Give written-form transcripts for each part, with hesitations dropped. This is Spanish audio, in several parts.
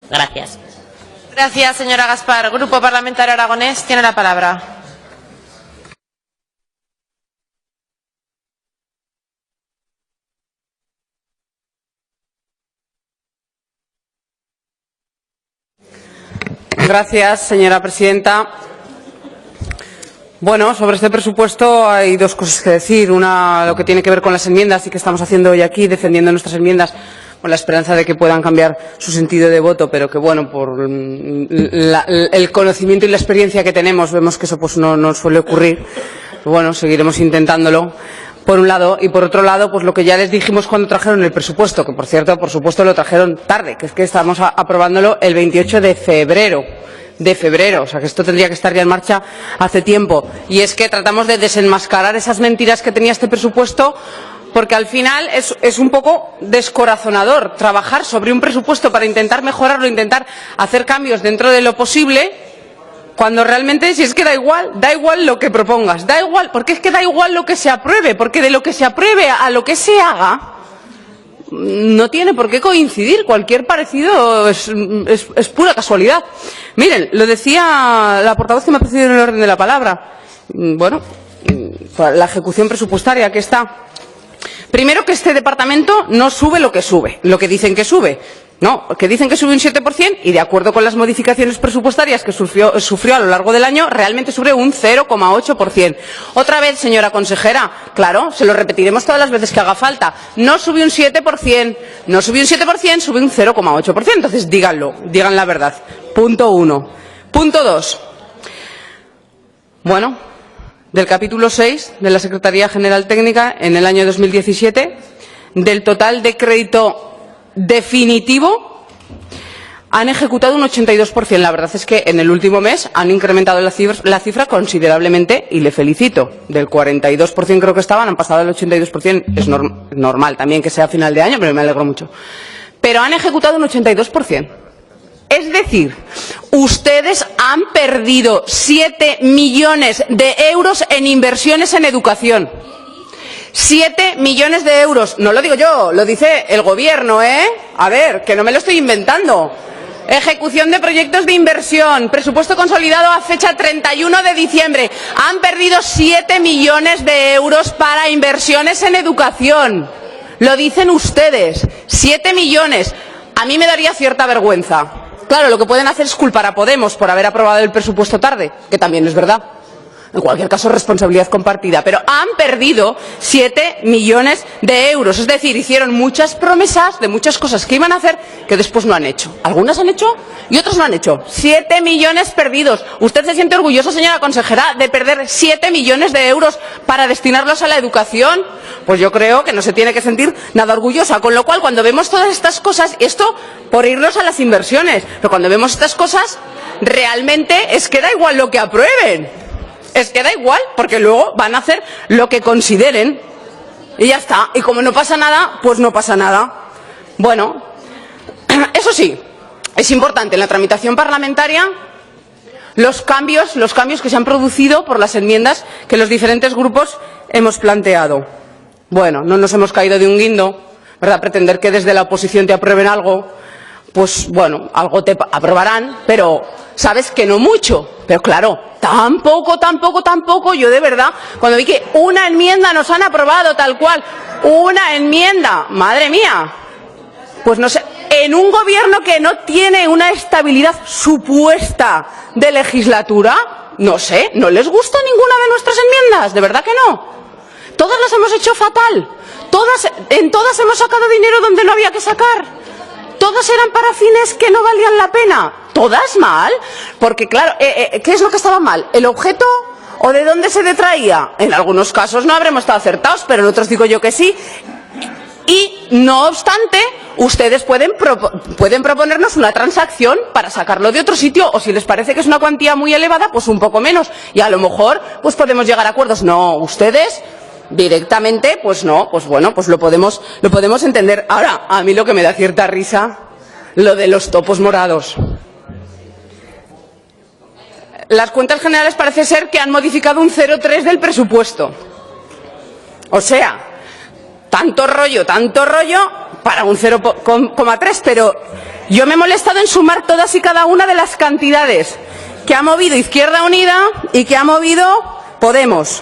Gracias. Gracias, señora Gaspar. Grupo Parlamentario Aragonés tiene la palabra. Gracias, señora presidenta. Bueno, sobre este presupuesto hay dos cosas que decir. Una, lo que tiene que ver con las enmiendas y que estamos haciendo hoy aquí, defendiendo nuestras enmiendas con la esperanza de que puedan cambiar su sentido de voto, pero que, bueno, por el conocimiento y la experiencia que tenemos, vemos que eso pues no nos suele ocurrir. Pero, bueno, seguiremos intentándolo, por un lado, y por otro lado, pues lo que ya les dijimos cuando trajeron el presupuesto, que, por cierto, por supuesto, lo trajeron tarde, que es que estamos aprobándolo el 28 de febrero. O sea que esto tendría que estar ya en marcha hace tiempo. Y es que tratamos de desenmascarar esas mentiras que tenía este presupuesto, porque al final es un poco descorazonador trabajar sobre un presupuesto para intentar mejorarlo, intentar hacer cambios dentro de lo posible, cuando realmente, si es que da igual lo que propongas, da igual, porque es que da igual lo que se apruebe, porque de lo que se apruebe a lo que se haga, no tiene por qué coincidir. Cualquier parecido es pura casualidad. Miren, lo decía la portavoz que me ha precedido en el orden de la palabra. Bueno, la ejecución presupuestaria que está. Primero, que este departamento no sube lo que dicen que sube. No, que dicen que sube un 7% y, de acuerdo con las modificaciones presupuestarias que sufrió a lo largo del año, realmente sube un 0,8%. Otra vez, señora consejera, claro, se lo repetiremos todas las veces que haga falta. No sube un 7%, no sube un 7%, sube un 0,8%. Entonces, díganlo, digan la verdad. Punto 1. Punto 2. Bueno, del capítulo 6 de la Secretaría General Técnica en el año 2017, del total de crédito definitivo, han ejecutado un 82%. La verdad es que en el último mes han incrementado la cifra considerablemente y le felicito. Del 42% creo que estaban, han pasado al 82%. Es normal también que sea final de año, pero me alegro mucho. Pero han ejecutado un 82%. Es decir, ustedes han perdido 7 millones de euros en inversiones en educación. 7 millones de euros. No lo digo yo, lo dice el Gobierno, ¿eh? A ver, que no me lo estoy inventando. Ejecución de proyectos de inversión, presupuesto consolidado a fecha 31 de diciembre. Han perdido 7 millones de euros para inversiones en educación. Lo dicen ustedes. 7 millones. A mí me daría cierta vergüenza. Claro, lo que pueden hacer es culpar a Podemos por haber aprobado el presupuesto tarde, que también es verdad. En cualquier caso, responsabilidad compartida. Pero han perdido 7 millones de euros. Es decir, hicieron muchas promesas de muchas cosas que iban a hacer que después no han hecho. Algunas han hecho y otras no han hecho. 7 millones perdidos. ¿Usted se siente orgullosa, señora consejera, de perder 7 millones de euros para destinarlos a la educación? Pues yo creo que no se tiene que sentir nada orgullosa. Con lo cual, cuando vemos todas estas cosas, esto por irnos a las inversiones, pero cuando vemos estas cosas, realmente es que da igual lo que aprueben. Es que da igual, porque luego van a hacer lo que consideren y ya está. Y como no pasa nada, pues no pasa nada. Bueno, eso sí, es importante en la tramitación parlamentaria los cambios que se han producido por las enmiendas que los diferentes grupos hemos planteado. Bueno, no nos hemos caído de un guindo, ¿verdad? Pretender que desde la oposición te aprueben algo, pues bueno, algo te aprobarán, pero sabes que no mucho. Pero claro, tampoco, yo de verdad, cuando vi que una enmienda nos han aprobado tal cual, una enmienda, madre mía, pues no sé, en un gobierno que no tiene una estabilidad supuesta de legislatura, no sé, ¿no les gusta ninguna de nuestras enmiendas? ¿De verdad que no? Todas las hemos hecho fatal, en todas hemos sacado dinero donde no había que sacar. ¿Todas eran para fines que no valían la pena? ¿Todas mal? Porque claro, ¿qué es lo que estaba mal? ¿El objeto o de dónde se detraía? En algunos casos no habremos estado acertados, pero en otros digo yo que sí. Y no obstante, ustedes pueden proponernos una transacción para sacarlo de otro sitio, o si les parece que es una cuantía muy elevada, pues un poco menos. Y a lo mejor pues podemos llegar a acuerdos. No, ustedes directamente, pues no, pues bueno, pues lo podemos entender. Ahora, a mí lo que me da cierta risa, lo de los topos morados. Las cuentas generales parece ser que han modificado un 0,3 del presupuesto. O sea, tanto rollo para un 0,3, pero Yo me he molestado en sumar todas y cada una de las cantidades que ha movido Izquierda Unida y que ha movido Podemos.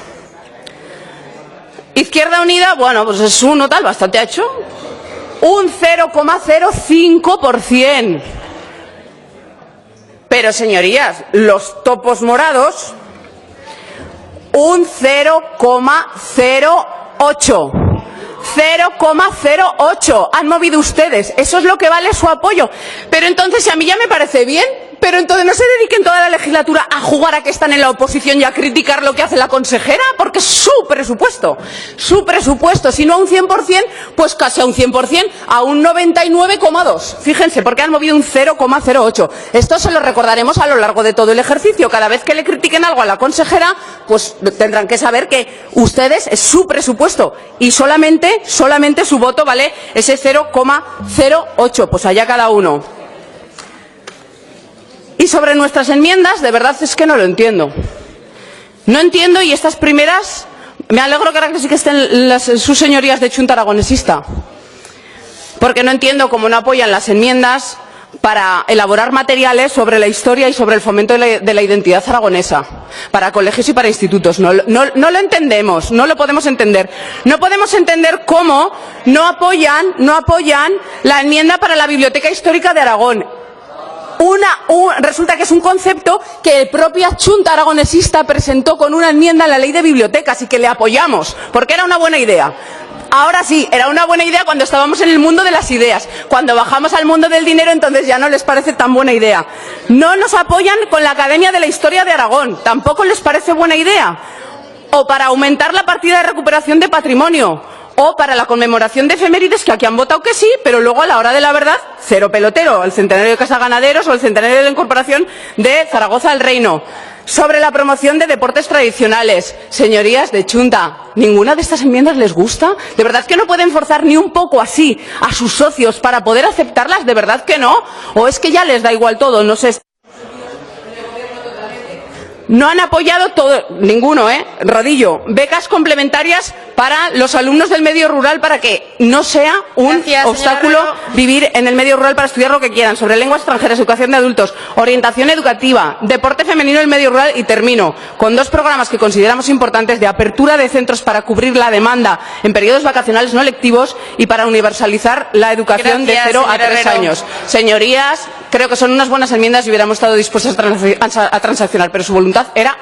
Izquierda Unida, bueno, pues es un total bastante hecho. Un 0,05%. Pero, señorías, los topos morados, un 0,08. 0,08 han movido ustedes. Eso es lo que vale su apoyo. Pero entonces, si a mí ya me parece bien, pero entonces no se dediquen toda la legislatura a jugar a que están en la oposición y a criticar lo que hace la consejera, porque es su presupuesto. Su presupuesto, si no a un 100%, pues casi a un 100%, a un 99,2. Fíjense, porque han movido un 0,08. Esto se lo recordaremos a lo largo de todo el ejercicio. Cada vez que le critiquen algo a la consejera, pues tendrán que saber que ustedes es su presupuesto y solamente su voto vale ese 0,08. Pues allá cada uno. Y sobre nuestras enmiendas, de verdad es que no lo entiendo. No entiendo, y estas primeras, me alegro que ahora que sí que estén sus señorías de Chunta Aragonesista, porque no entiendo cómo no apoyan las enmiendas para elaborar materiales sobre la historia y sobre el fomento de la identidad aragonesa, para colegios y para institutos. No lo entendemos, no lo podemos entender. No podemos entender cómo no apoyan la enmienda para la Biblioteca Histórica de Aragón. Resulta que es un concepto que el propia Chunta Aragonesista presentó con una enmienda en la Ley de Bibliotecas y que le apoyamos, porque era una buena idea. Ahora sí, era una buena idea cuando estábamos en el mundo de las ideas. Cuando bajamos al mundo del dinero, entonces ya no les parece tan buena idea. No nos apoyan con la Academia de la Historia de Aragón, tampoco les parece buena idea. O para aumentar la partida de recuperación de patrimonio. O para la conmemoración de efemérides, que aquí han votado que sí, pero luego a la hora de la verdad, cero pelotero. El centenario de Casa Ganaderos o el centenario de la incorporación de Zaragoza al Reino. Sobre la promoción de deportes tradicionales. Señorías de Chunta, ¿ninguna de estas enmiendas les gusta? ¿De verdad que no pueden forzar ni un poco así a sus socios para poder aceptarlas? ¿De verdad que no? ¿O es que ya les da igual todo? No sé. No han apoyado todo, ninguno, Rodillo, becas complementarias para los alumnos del medio rural para que no sea un obstáculo vivir en el medio rural para estudiar lo que quieran, sobre lenguas extranjeras, educación de adultos, orientación educativa, deporte femenino en el medio rural y termino con dos programas que consideramos importantes de apertura de centros para cubrir la demanda en periodos vacacionales no lectivos y para universalizar la educación de 0 a 3 años. Señorías, creo que son unas buenas enmiendas y hubiéramos estado dispuestos a transaccionar, pero su voluntad era